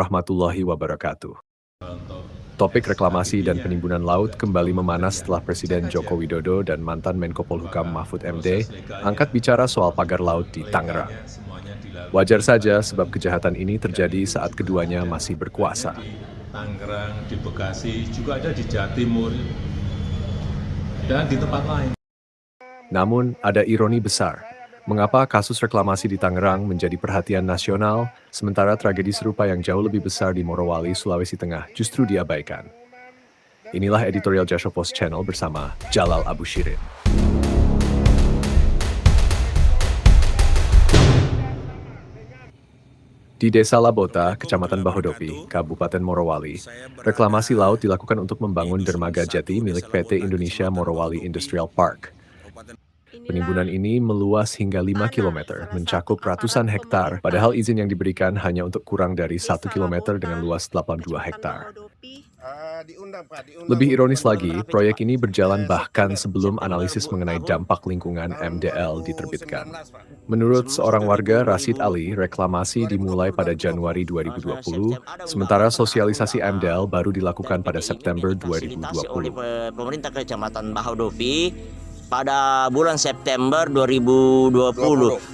warahmatullahi wabarakatuh. Topik reklamasi dan penimbunan laut kembali memanas setelah Presiden Joko Widodo dan mantan Menko Polhukam Mahfud MD angkat bicara soal pagar laut di Tangerang. Wajar saja sebab kejahatan ini terjadi saat keduanya masih berkuasa. Di Tangerang, di Bekasi, juga ada di Jawa Timur, dan di tempat lain. Namun, ada ironi besar. Mengapa kasus reklamasi di Tangerang menjadi perhatian nasional, sementara tragedi serupa yang jauh lebih besar di Morowali, Sulawesi Tengah justru diabaikan? Inilah editorial Jashopos Channel bersama Jalal Abu Shirin. Di Desa Labota, Kecamatan Bahodopi, Kabupaten Morowali, reklamasi laut dilakukan untuk membangun dermaga jati milik PT Indonesia Morowali Industrial Park. Penimbunan ini meluas hingga 5 km, mencakup ratusan hektar, padahal izin yang diberikan hanya untuk kurang dari 1 km dengan luas 82 hektar. Lebih ironis lagi, proyek ini berjalan bahkan sebelum analisis mengenai dampak lingkungan MDL diterbitkan. Menurut seorang warga, Rashid Ali, reklamasi dimulai pada Januari 2020, sementara sosialisasi MDL baru dilakukan pada September 2020. Pemerintah Kecamatan Bahodopi pada bulan September 2020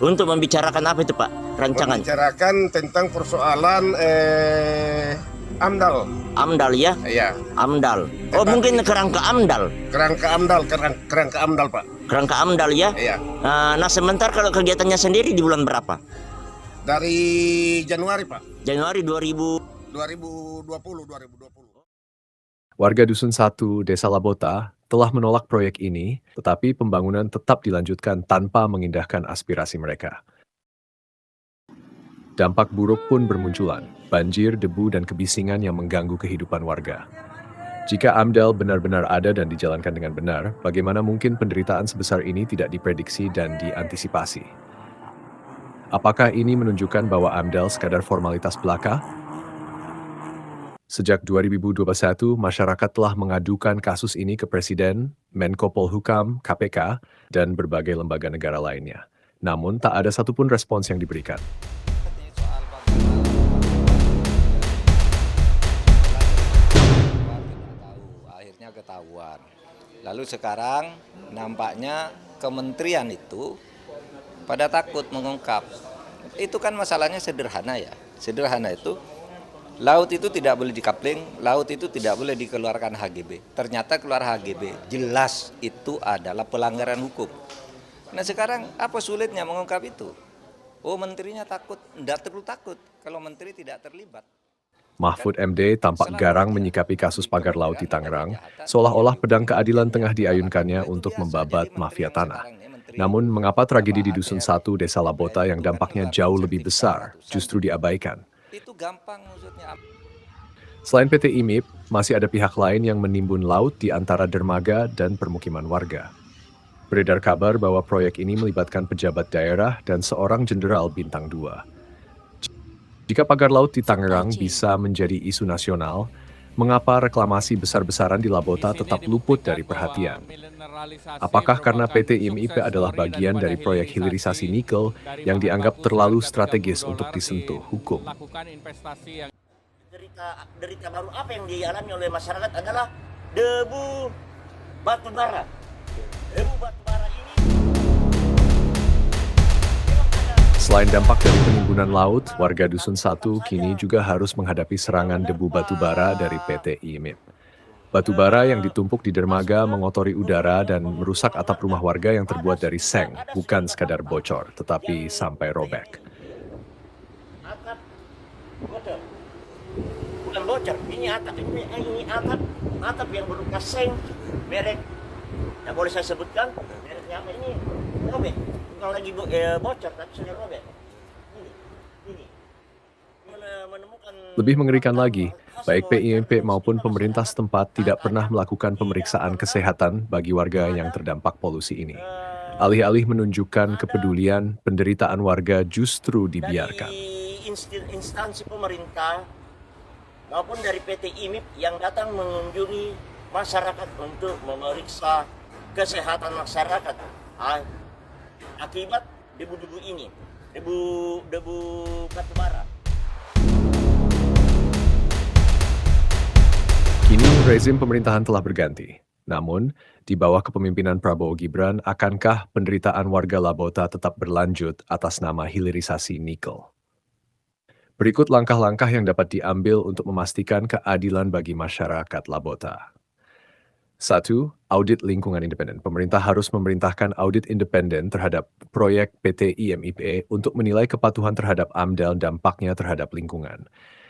untuk membicarakan apa itu Pak rancangan? Membicarakan tentang persoalan AMDAL. AMDAL ya? Iya. AMDAL. Oh mungkin kerangka AMDAL. Kerangka AMDAL Pak. Kerangka AMDAL ya? Iya. Nah sementara kalau kegiatannya sendiri di bulan berapa? Dari Januari Pak. Januari 2020. Warga Dusun 1, Desa Labota, telah menolak proyek ini, tetapi pembangunan tetap dilanjutkan tanpa mengindahkan aspirasi mereka. Dampak buruk pun bermunculan, banjir, debu, dan kebisingan yang mengganggu kehidupan warga. Jika AMDAL benar-benar ada dan dijalankan dengan benar, bagaimana mungkin penderitaan sebesar ini tidak diprediksi dan diantisipasi? Apakah ini menunjukkan bahwa AMDAL sekadar formalitas belaka? Sejak 2021, masyarakat telah mengadukan kasus ini ke Presiden, Menko Polhukam, KPK, dan berbagai lembaga negara lainnya. Namun, tak ada satupun respons yang diberikan. Akhirnya ketahuan. Lalu sekarang nampaknya kementerian itu pada takut mengungkap. Itu kan masalahnya sederhana ya. Sederhana itu, laut itu tidak boleh dikapling, laut itu tidak boleh dikeluarkan HGB. Ternyata keluar HGB, jelas itu adalah pelanggaran hukum. Nah sekarang apa sulitnya mengungkap itu? Oh menterinya takut, tidak perlu takut kalau menteri tidak terlibat. Mahfud MD tampak garang menyikapi kasus pagar laut di Tangerang, seolah-olah pedang keadilan tengah diayunkannya untuk membabat mafia tanah. Namun mengapa tragedi di Dusun 1, Desa Labota yang dampaknya jauh lebih besar justru diabaikan? Itu gampang maksudnya. Selain PT IMIP, masih ada pihak lain yang menimbun laut di antara dermaga dan permukiman warga. Beredar kabar bahwa proyek ini melibatkan pejabat daerah dan seorang jenderal bintang 2. Jika pagar laut di Tangerang bisa menjadi isu nasional, mengapa reklamasi besar-besaran di Labota tetap luput dari perhatian? Apakah karena PT IMIP adalah bagian dari proyek hilirisasi nikel yang dianggap terlalu strategis untuk disentuh hukum? Derita baru apa yang dialami oleh masyarakat adalah debu batu bara. Debu batu bara ini. Selain dampak dari penimbunan laut, warga Dusun 1 kini juga harus menghadapi serangan debu batu bara dari PT IMIP. Batu bara yang ditumpuk di dermaga mengotori udara dan merusak atap rumah warga yang terbuat dari seng, bukan sekadar bocor, tetapi sampai robek. Atap bocor. Bukan bocor, ini atap yang berupa seng, merek. Yang boleh saya sebutkan, mereknya apa ini? Robek. Bukan lagi bocor, tapi sudah robek. Ini. Menemukan. Lebih mengerikan lagi, baik PIMP maupun pemerintah setempat tidak pernah melakukan pemeriksaan kesehatan bagi warga yang terdampak polusi ini. Alih-alih menunjukkan kepedulian, penderitaan warga justru dibiarkan. Dari instansi pemerintah maupun dari PT IMIP yang datang mengunjungi masyarakat untuk memeriksa kesehatan masyarakat akibat debu-debu ini, debu batu bara. Rezim pemerintahan telah berganti. Namun, di bawah kepemimpinan Prabowo Gibran, akankah penderitaan warga Labota tetap berlanjut atas nama hilirisasi nikel? Berikut langkah-langkah yang dapat diambil untuk memastikan keadilan bagi masyarakat Labota. 1. Audit lingkungan independen. Pemerintah harus memerintahkan audit independen terhadap proyek PT IMIP untuk menilai kepatuhan terhadap AMDAL dampaknya terhadap lingkungan.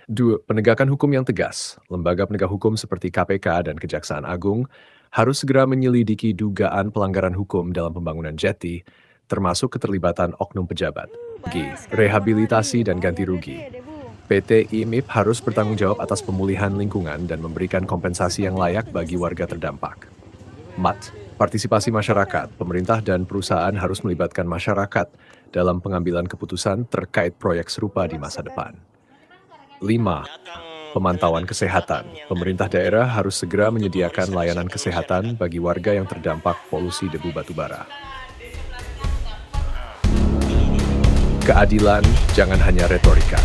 2. Penegakan hukum yang tegas. Lembaga penegak hukum seperti KPK dan Kejaksaan Agung harus segera menyelidiki dugaan pelanggaran hukum dalam pembangunan jeti, termasuk keterlibatan oknum pejabat. G. Rehabilitasi dan ganti rugi. PT IMIP harus bertanggung jawab atas pemulihan lingkungan dan memberikan kompensasi yang layak bagi warga terdampak. 4. Partisipasi masyarakat. Pemerintah dan perusahaan harus melibatkan masyarakat dalam pengambilan keputusan terkait proyek serupa di masa depan. 5. Pemantauan kesehatan. Pemerintah daerah harus segera menyediakan layanan kesehatan bagi warga yang terdampak polusi debu batubara. Keadilan jangan hanya retorika.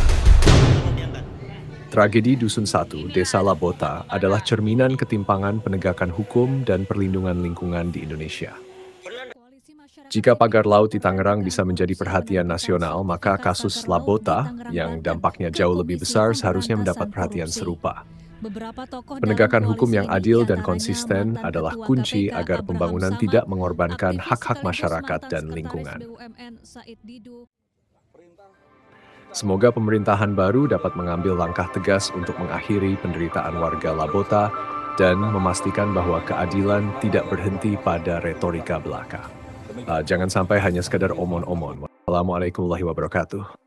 Tragedi Dusun 1, Desa Labota adalah cerminan ketimpangan penegakan hukum dan perlindungan lingkungan di Indonesia. Jika pagar laut di Tangerang bisa menjadi perhatian nasional, maka kasus Labota yang dampaknya jauh lebih besar seharusnya mendapat perhatian serupa. Penegakan hukum yang adil dan konsisten adalah kunci agar pembangunan tidak mengorbankan hak-hak masyarakat dan lingkungan. Semoga pemerintahan baru dapat mengambil langkah tegas untuk mengakhiri penderitaan warga Labota dan memastikan bahwa keadilan tidak berhenti pada retorika belaka. Jangan sampai hanya sekadar omon-omon. Wassalamualaikum warahmatullahi wabarakatuh.